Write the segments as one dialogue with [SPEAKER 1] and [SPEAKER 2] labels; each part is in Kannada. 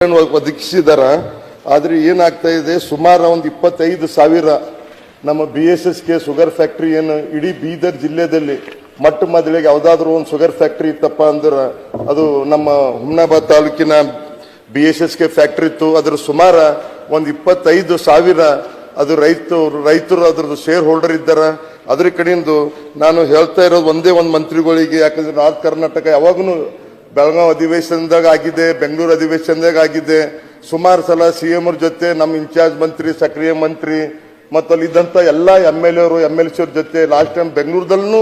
[SPEAKER 1] ಒದಗಿಸಿದಾರ. ಆದ್ರೆ ಏನಾಗ್ತಾ ಇದೆ, ಸುಮಾರು ಒಂದು 25,000 ನಮ್ಮ BSSK ಶುಗರ್ ಫ್ಯಾಕ್ಟರಿ ಏನು ಇಡೀ ಬೀದರ್ ಜಿಲ್ಲೆಯಲ್ಲಿ ಮೊಟ್ಟ ಮೊದಲಿಗೆ ಯಾವ್ದಾದ್ರು ಒಂದು ಶುಗರ್ ಫ್ಯಾಕ್ಟರಿ ಇತ್ತಪ್ಪ ಅಂದ್ರೆ ಅದು ನಮ್ಮ ಹುಮ್ನಾಬಾದ್ ತಾಲೂಕಿನ BSSK ಫ್ಯಾಕ್ಟರಿ ಇತ್ತು. ಅದ್ರ ಸುಮಾರು ಒಂದು 25,000 ಅದು ರೈತರು ಅದ್ರದ್ದು ಶೇರ್ ಹೋಲ್ಡರ್ ಇದ್ದಾರ. ಅದ್ರ ಕಡೆಯಿಂದ ನಾನು ಹೇಳ್ತಾ ಇರೋದು ಒಂದೇ ಒಂದು ಮಂತ್ರಿಗಳಿಗೆ, ಯಾಕಂದ್ರೆ ನಾರ್ತ್ ಕರ್ನಾಟಕ ಯಾವಾಗೂ ಬೆಳಗಾವಿ ಅಧಿವೇಶನದಾಗ ಆಗಿದೆ, ಬೆಂಗಳೂರು ಅಧಿವೇಶನದಾಗ ಆಗಿದೆ. ಸುಮಾರು ಸಲ CM ಅವ್ರ ಜೊತೆ ನಮ್ಮ ಇನ್ಚಾರ್ಜ್ ಮಂತ್ರಿ, ಸಕ್ರಿಯ ಮಂತ್ರಿ ಮತ್ತು ಅಲ್ಲಿದ್ದಂಥ ಎಲ್ಲ MLA ಅವರು MLC ಅವ್ರ ಜೊತೆ ಲಾಸ್ಟ್ ಟೈಮ್ ಬೆಂಗಳೂರದಲ್ಲೂ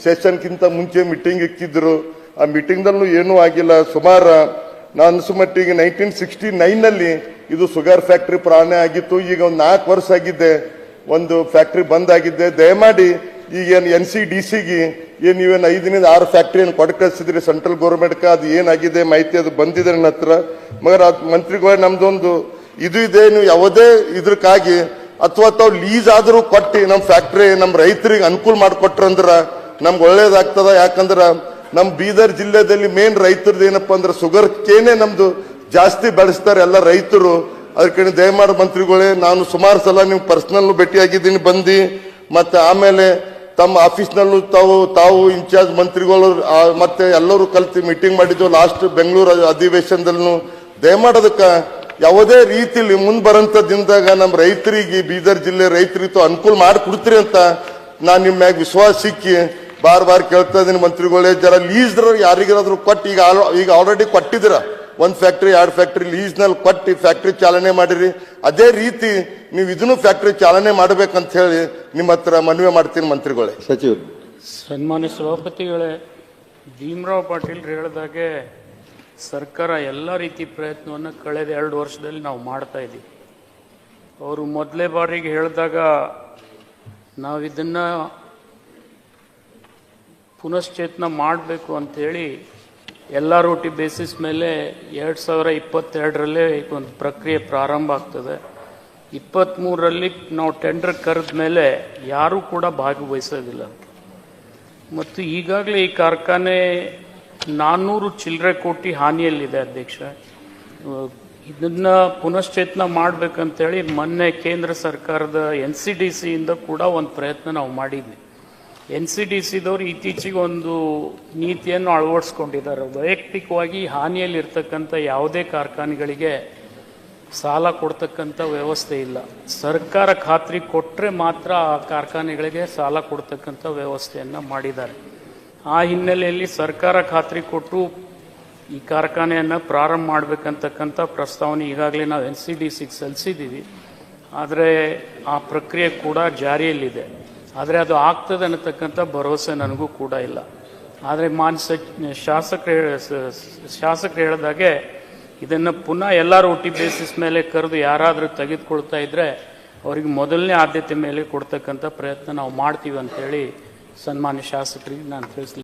[SPEAKER 1] ಸೆಷನ್ಗಿಂತ ಮುಂಚೆ ಮೀಟಿಂಗ್ ಇಕ್ಕಿದ್ರು. ಆ ಮೀಟಿಂಗ್ದಲ್ಲೂ ಏನೂ ಆಗಿಲ್ಲ. ಸುಮಾರು ನಾನು ಅನ್ಸುಮಟ್ಟಿಗೆ 1969ನಲ್ಲಿ ಇದು ಶುಗರ್ ಫ್ಯಾಕ್ಟ್ರಿ ಪ್ರಾಣ ಆಗಿತ್ತು. ಈಗ ಒಂದು 4 ವರ್ಷ ಆಗಿದೆ ಒಂದು ಫ್ಯಾಕ್ಟ್ರಿ ಬಂದ್ ಆಗಿದೆ. ದಯಮಾಡಿ ಈಗ NCDCಗೆ ಏನು ನೀವೇನು 5 6 ಫ್ಯಾಕ್ಟ್ರಿಯನ್ನು ಕೊಟ್ಟು ಕಳಿಸಿದ್ರಿ ಸೆಂಟ್ರಲ್ ಗೌರ್ಮೆಂಟ್ಗೆ, ಅದು ಏನಾಗಿದೆ ಮಾಹಿತಿ ಅದು ಬಂದಿದೆ ನನ್ನ ಹತ್ರ. ಮಗರ ಮಂತ್ರಿಗಳೇ, ನಮ್ದೊಂದು ಇದು ಇದೆ, ನೀವು ಯಾವುದೇ ಇದ್ರಕ್ಕಾಗಿ ಅಥವಾ ತಾವು ಲೀಸ್ ಆದರೂ ಕೊಟ್ಟು ನಮ್ಮ ಫ್ಯಾಕ್ಟ್ರಿ ನಮ್ಮ ರೈತರಿಗೆ ಅನುಕೂಲ ಮಾಡಿಕೊಟ್ರಂದ್ರ ನಮ್ಗೆ ಒಳ್ಳೇದಾಗ್ತದ. ಯಾಕಂದ್ರೆ ನಮ್ಮ ಬೀದರ್ ಜಿಲ್ಲೆದಲ್ಲಿ ಮೇನ್ ರೈತರದ್ದು ಏನಪ್ಪಾ ಅಂದ್ರೆ ಶುಗರ್ ಕೇನೆ ನಮ್ದು ಜಾಸ್ತಿ ಬೆಳೆಸ್ತಾರೆ ಎಲ್ಲ ರೈತರು. ಅದಕ್ಕೆ ದಯಮಾಡಿ ಮಂತ್ರಿಗಳೇ, ನಾನು ಸುಮಾರು ಸಲ ನೀವು ಪರ್ಸನಲ್ ಭೇಟಿಯಾಗಿದ್ದೀನಿ ಬಂದು, ಮತ್ತೆ ಆಮೇಲೆ ತಮ್ಮ ಆಫೀಸ್ನಲ್ಲೂ ತಾವು ಇನ್ಚಾರ್ಜ್ ಮಂತ್ರಿಗಳು ಮತ್ತೆ ಎಲ್ಲರೂ ಕಲ್ತು ಮೀಟಿಂಗ್ ಮಾಡಿದ್ದು ಲಾಸ್ಟ್ ಬೆಂಗಳೂರು ಅಧಿವೇಶನದಲ್ಲೂ. ದಯಮಾಡೋದಕ್ಕೆ ಯಾವುದೇ ರೀತಿಯಲ್ಲಿ ಮುಂದೆ ಬರೋಂಥ ದಿನದಾಗ ನಮ್ಮ ರೈತರಿಗೆ, ಬೀದರ್ ಜಿಲ್ಲೆ ರೈತರಿಗೆ ಅನುಕೂಲ ಮಾಡಿಕೊಡ್ತೀರಿ ಅಂತ ನಾನು ನಿಮ್ಮ ಮ್ಯಾಗ ವಿಶ್ವಾಸ ಸಿಕ್ಕಿ ಬಾರ್ ಕೇಳ್ತಾ ಇದ್ದೀನಿ ಮಂತ್ರಿಗಳೇ. ಜರ ಲೀಸ್ ಯಾರಿಗಾದ್ರೂ ಕೊಟ್ಟು ಈಗ ಆಲ್ರೆಡಿ ಕೊಟ್ಟಿದ್ದೀರ, 1 ಫ್ಯಾಕ್ಟ್ರಿ 2 ಫ್ಯಾಕ್ಟ್ರಿ ಲೀಸ್ನಲ್ಲಿ ಕೊಟ್ಟು ಫ್ಯಾಕ್ಟ್ರಿ ಚಾಲನೆ ಮಾಡಿರಿ. ಅದೇ ರೀತಿ ನೀವು ಇದನ್ನು ಫ್ಯಾಕ್ಟ್ರಿ ಚಾಲನೆ ಮಾಡ್ಬೇಕಂತ ಹೇಳಿ ನಿಮ್ಮ ಹತ್ರ ಮನವಿ ಮಾಡ್ತೀನಿ ಮಂತ್ರಿಗಳೇ.
[SPEAKER 2] ಸಚಿವರು.
[SPEAKER 3] ಸನ್ಮಾನ್ಯ ಸಭಾಪತಿಗಳೇ, ಭೀಮರಾವ್ ಪಾಟೀಲ್ ಹೇಳಿದಾಗೆ ಸರ್ಕಾರ ಎಲ್ಲ ರೀತಿ ಪ್ರಯತ್ನವನ್ನು ಕಳೆದ 2 ವರ್ಷದಲ್ಲಿ ನಾವು ಮಾಡ್ತಾ ಇದ್ದೀವಿ. ಅವರು ಮೊದಲೇ ಬಾರಿಗೆ ಹೇಳಿದಾಗ ನಾವು ಇದನ್ನು ಪುನಶ್ಚೇತನ ಮಾಡಬೇಕು ಅಂಥೇಳಿ ಎಲ್ಲ ರೋಟಿ ಬೇಸಿಸ್ ಮೇಲೆ 2022ರಲ್ಲೇ ಒಂದು ಪ್ರಕ್ರಿಯೆ ಪ್ರಾರಂಭ ಆಗ್ತದೆ. 23ರಲ್ಲಿ ನಾವು ಟೆಂಡರ್ ಕರೆದ ಮೇಲೆ ಯಾರೂ ಕೂಡ ಭಾಗವಹಿಸೋದಿಲ್ಲ. ಮತ್ತು ಈಗಾಗಲೇ ಈ ಕಾರ್ಖಾನೆ 400 ಚಿಲ್ಲರೆ ಕೋಟಿ ಹಾನಿಯಲ್ಲಿದೆ ಅಧ್ಯಕ್ಷ. ಇದನ್ನು ಪುನಶ್ಚೇತನ ಮಾಡಬೇಕಂತೇಳಿ ಮೊನ್ನೆ ಕೇಂದ್ರ ಸರ್ಕಾರದ NCDCಯಿಂದ ಕೂಡ ಒಂದು ಪ್ರಯತ್ನ ನಾವು ಮಾಡಿದ್ವಿ. NCDCದವರು ಇತ್ತೀಚೆಗೆ ಒಂದು ನೀತಿಯನ್ನು ಅಳವಡಿಸ್ಕೊಂಡಿದ್ದಾರೆ. ವೈಯಕ್ತಿಕವಾಗಿ ಹಾನಿಯಲ್ಲಿರ್ತಕ್ಕಂಥ ಯಾವುದೇ ಕಾರ್ಖಾನೆಗಳಿಗೆ ಸಾಲ ಕೊಡ್ತಕ್ಕಂಥ ವ್ಯವಸ್ಥೆ ಇಲ್ಲ. ಸರ್ಕಾರ ಖಾತ್ರಿ ಕೊಟ್ಟರೆ ಮಾತ್ರ ಆ ಕಾರ್ಖಾನೆಗಳಿಗೆ ಸಾಲ ಕೊಡ್ತಕ್ಕಂಥ ವ್ಯವಸ್ಥೆಯನ್ನು ಮಾಡಿದ್ದಾರೆ. ಆ ಹಿನ್ನೆಲೆಯಲ್ಲಿ ಸರ್ಕಾರ ಖಾತ್ರಿ ಕೊಟ್ಟು ಈ ಕಾರ್ಖಾನೆಯನ್ನು ಪ್ರಾರಂಭ ಮಾಡಬೇಕಂತಕ್ಕಂಥ ಪ್ರಸ್ತಾವನೆ ಈಗಾಗಲೇ ನಾವು NCDCಗೆ ಸಲ್ಲಿಸಿದ್ದೀವಿ. ಆದರೆ ಆ ಪ್ರಕ್ರಿಯೆ ಕೂಡ ಜಾರಿಯಲ್ಲಿದೆ. ಆದರೆ ಅದು ಆಗ್ತದೆ ಅನ್ನತಕ್ಕಂಥ ಭರವಸೆ ನನಗೂ ಕೂಡ ಇಲ್ಲ. ಆದರೆ ಶಾಸಕರು ಹೇಳಿದಾಗೆ ಇದನ್ನು ಪುನಃ ಎಲ್ಲ ರೋಟಿ ಬೇಸಿಸ್ ಮೇಲೆ ಕರೆದು ಯಾರಾದರೂ ತೆಗೆದುಕೊಳ್ತಾ ಇದ್ದರೆ ಅವರಿಗೆ ಮೊದಲನೇ ಆದ್ಯತೆ ಮೇಲೆ ಕೊಡ್ತಕ್ಕಂಥ ಪ್ರಯತ್ನ ನಾವು ಮಾಡ್ತೀವಿ ಅಂತೇಳಿ ಸನ್ಮಾನ್ಯ ಶಾಸಕರಿಗೆ ನಾನು ತಿಳಿಸ್ಲಿಕ್ಕೆ